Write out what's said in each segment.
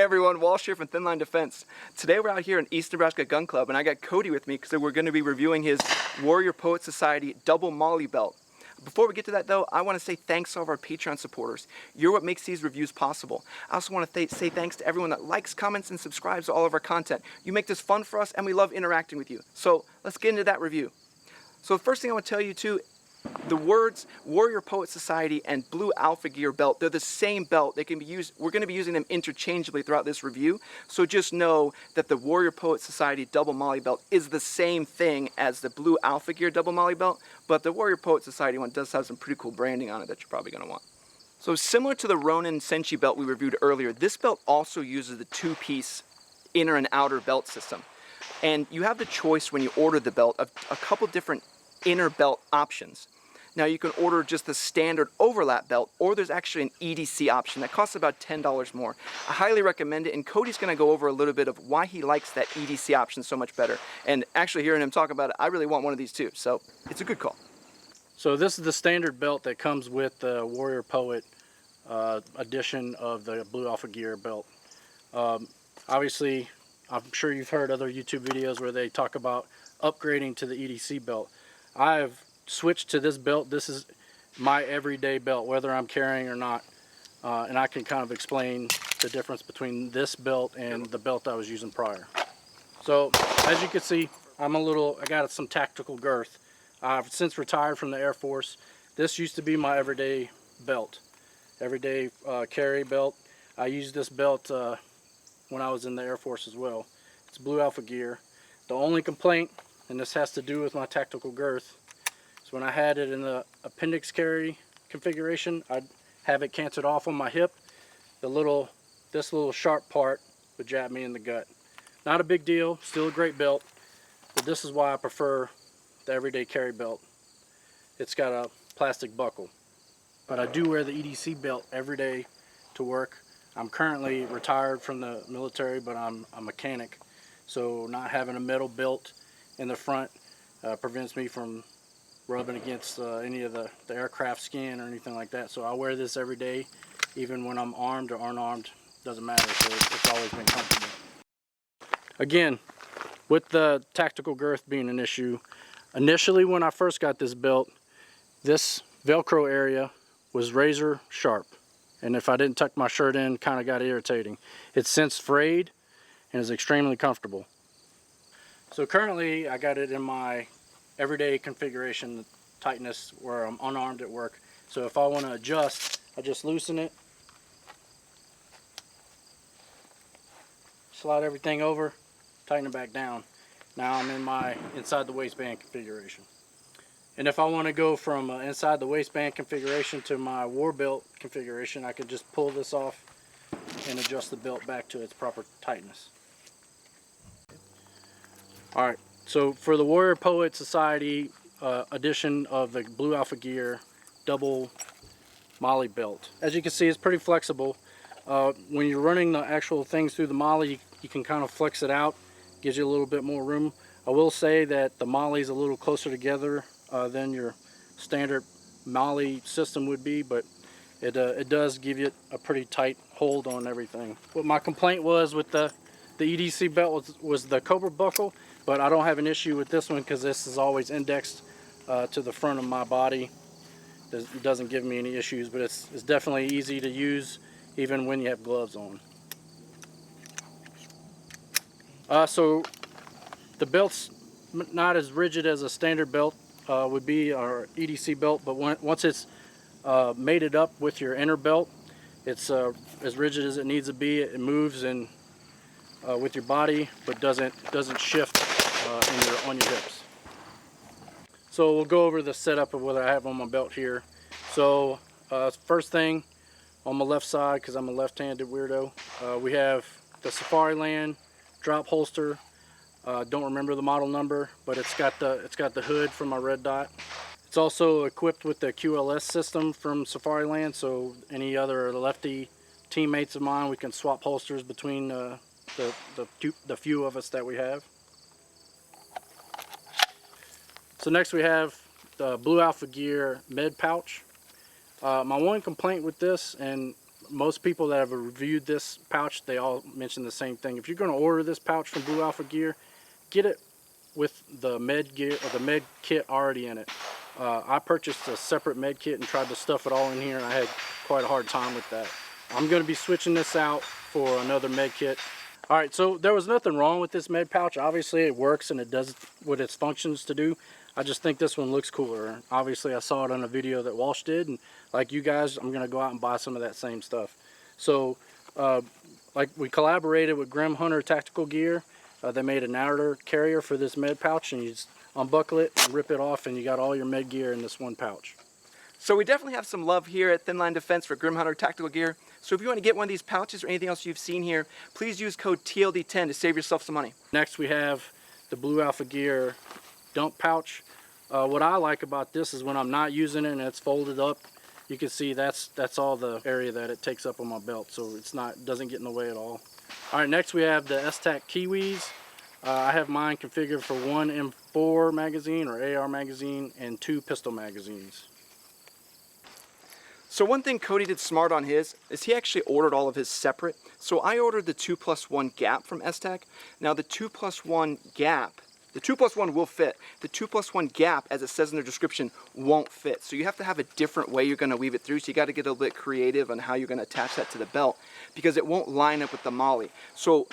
everyone, Walsh here from Thin Line Defense. Today we're out here in East Nebraska Gun Club and I got Cody with me because we're going to be reviewing his Warrior Poet Society double Molle belt. Before we get to that though, I want to say thanks to all of our Patreon supporters. You're what makes these reviews possible. I also want to say thanks to everyone that likes, comments, and subscribes to all of our content. You make this fun for us and we love interacting with you. So let's get into that review. So the first thing I want to tell you too, the words Warrior Poet Society and Blue Alpha Gear belt, they're the same belt. They can be used, we're going to be using them interchangeably throughout this review. So just know that the Warrior Poet Society double Molle belt is the same thing as the Blue Alpha Gear double Molle belt, but the Warrior Poet Society one does have some pretty cool branding on it that you're probably going to want. So similar to the Ronin Senshi belt we reviewed earlier, this belt also uses the two-piece inner and outer belt system. And you have the choice when you order the belt of a couple different inner belt options. Now you can order just the standard overlap belt, or there's actually an EDC option that costs about $10 more. I highly recommend it, and Cody's going to go over a little bit of why he likes that EDC option so much better. And actually hearing him talk about it, I really want one of these too, so it's a good call. So this is the standard belt that comes with the Warrior Poet edition of the Blue Alpha Gear belt. Obviously, I'm sure you've heard other YouTube videos where they talk about upgrading to the EDC belt. I've switched to this belt. This is my everyday belt, whether I'm carrying or not, and I can kind of explain the difference between this belt and the belt I was using prior. So as you can see, I got some tactical girth. I've since retired from the Air Force. This used to be my everyday belt, everyday carry belt. I used this belt when I was in the Air Force as well. It's Blue Alpha Gear. The only complaint, and this has to do with my tactical girth, so when I had it in the appendix carry configuration, I'd have it canted off on my hip. This little sharp part would jab me in the gut. Not a big deal, still a great belt, but this is why I prefer the everyday carry belt. It's got a plastic buckle. But I do wear the EDC belt every day to work. I'm currently retired from the military, but I'm a mechanic, so not having a metal belt in the front prevents me from rubbing against any of the aircraft skin or anything like that. So I wear this every day, even when I'm armed or unarmed, doesn't matter. So it's always been comfortable. Again, with the tactical girth being an issue, initially when I first got this belt, this Velcro area was razor sharp. And if I didn't tuck my shirt in, kind of got irritating. It's since frayed and is extremely comfortable. So currently I got it in my everyday configuration tightness where I'm unarmed at work. So if I want to adjust, I just loosen it, slide everything over, tighten it back down. Now I'm in my inside the waistband configuration. And if I want to go from inside the waistband configuration to my war belt configuration, I can just pull this off and adjust the belt back to its proper tightness. Alright, so for the Warrior Poet Society edition of the Blue Alpha Gear double Molle belt, as you can see, it's pretty flexible. When you're running the actual things through the Molle, you can kind of flex it out, gives you a little bit more room. I will say that the Molle is a little closer together than your standard Molle system would be, but it does give you a pretty tight hold on everything. What my complaint was with the EDC belt was the Cobra buckle, but I don't have an issue with this one because this is always indexed to the front of my body. It doesn't give me any issues, but it's definitely easy to use even when you have gloves on. So the belt's not as rigid as a standard belt would be, our EDC belt, but once it's mated up with your inner belt, it's as rigid as it needs to be. It moves and with your body, but doesn't shift on your hips. So we'll go over the setup of what I have on my belt here. So first thing on my left side, because I'm a left-handed weirdo, we have the Safariland drop holster. Don't remember the model number, but it's got the hood from my red dot. It's also equipped with the QLS system from Safariland, so any other lefty teammates of mine, we can swap holsters between the few of us that we have. So next we have the Blue Alpha Gear med pouch. My one complaint with this, and most people that have reviewed this pouch, they all mention the same thing. If you're going to order this pouch from Blue Alpha Gear, get it with the med gear or the med kit already in it. I purchased a separate med kit and tried to stuff it all in here, and I had quite a hard time with that. I'm going to be switching this out for another med kit. All right, so there was nothing wrong with this med pouch. Obviously it works and it does what its functions to do. I just think this one looks cooler. Obviously I saw it on a video that Walsh did, and like you guys, I'm gonna go out and buy some of that same stuff. So like we collaborated with Grim Hunter Tactical Gear. They made an outer carrier for this med pouch, and you just unbuckle it and rip it off, and you got all your med gear in this one pouch. So we definitely have some love here at Thin Line Defense for Grim Hunter Tactical Gear. So if you want to get one of these pouches or anything else you've seen here, please use code TLD10 to save yourself some money. Next we have the Blue Alpha Gear dump pouch. What I like about this is when I'm not using it and it's folded up, you can see that's all the area that it takes up on my belt, so doesn't get in the way at all. All right, next we have the Esstac Kiwis. I have mine configured for 1 M4 magazine or AR magazine and 2 pistol magazines. So one thing Cody did smart on his is he actually ordered all of his separate. So I ordered the 2+1 gap from Esstac. Now the 2+1 gap, the 2+1 will fit. The 2+1 gap, as it says in the description, won't fit. So you have to have a different way you're gonna weave it through. So you gotta get a little bit creative on how you're gonna attach that to the belt, because it won't line up with the Molle. So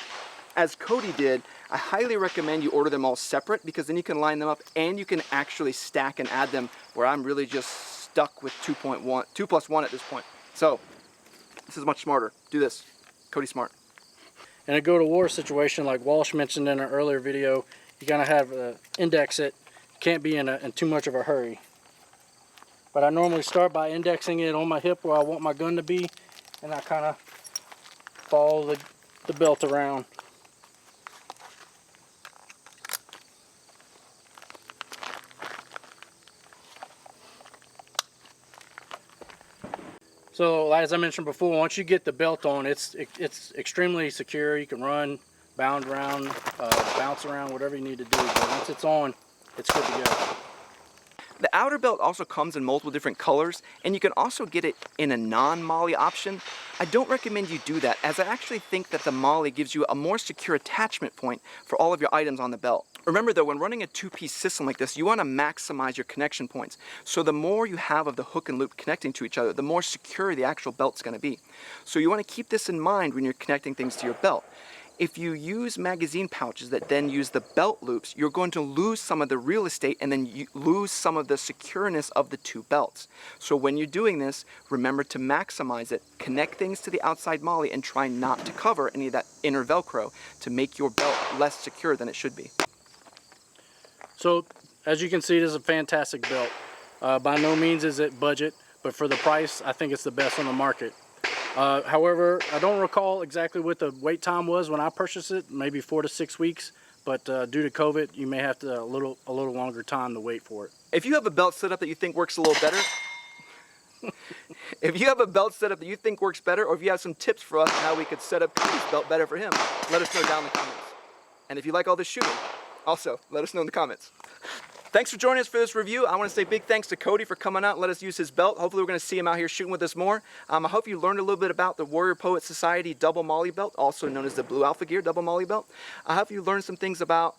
as Cody did, I highly recommend you order them all separate, because then you can line them up and you can actually stack and add them, where I'm really just stuck with 2+1 at this point. So this is much smarter. Do this. Cody smart. In a go-to-war situation, like Walsh mentioned in an earlier video, you gotta have index it. You can't be in too much of a hurry. But I normally start by indexing it on my hip where I want my gun to be, and I kind of follow the belt around. So as I mentioned before, once you get the belt on, it's extremely secure. You can run, bound around, bounce around, whatever you need to do. But once it's on, it's good to go. The outer belt also comes in multiple different colors, and you can also get it in a non-Molle option. I don't recommend you do that, as I actually think that the Molle gives you a more secure attachment point for all of your items on the belt. Remember though, when running a two-piece system like this, you want to maximize your connection points. So the more you have of the hook and loop connecting to each other, the more secure the actual belt's going to be. So you want to keep this in mind when you're connecting things to your belt. If you use magazine pouches that then use the belt loops, you're going to lose some of the real estate, and then you lose some of the secureness of the two belts. So when you're doing this, remember to maximize it, connect things to the outside Molle, and try not to cover any of that inner Velcro to make your belt less secure than it should be. So as you can see, this is a fantastic belt. By no means is it budget, but for the price, I think it's the best on the market. However, I don't recall exactly what the wait time was when I purchased it, maybe 4 to 6 weeks, but due to COVID, you may have to a little longer time to wait for it. If you have a belt setup that you think works a little better, if you have a belt setup that you think works better, or if you have some tips for us on how we could set up Cody's belt better for him, let us know down in the comments. And if you like all this shooting, also let us know in the comments. Thanks for joining us for this review. I want to say big thanks to Cody for coming out and let us use his belt. Hopefully we're going to see him out here shooting with us more. I hope you learned a little bit about the Warrior Poet Society double Molle belt, also known as the Blue Alpha Gear double Molle belt. I hope you learned some things about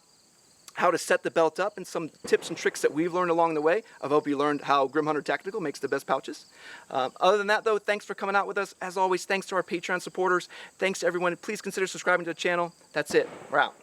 how to set the belt up and some tips and tricks that we've learned along the way. I hope you learned how Grim Hunter Tactical makes the best pouches. Other than that though, thanks for coming out with us. As always, thanks to our Patreon supporters. Thanks to everyone. Please consider subscribing to the channel. That's it. We're out.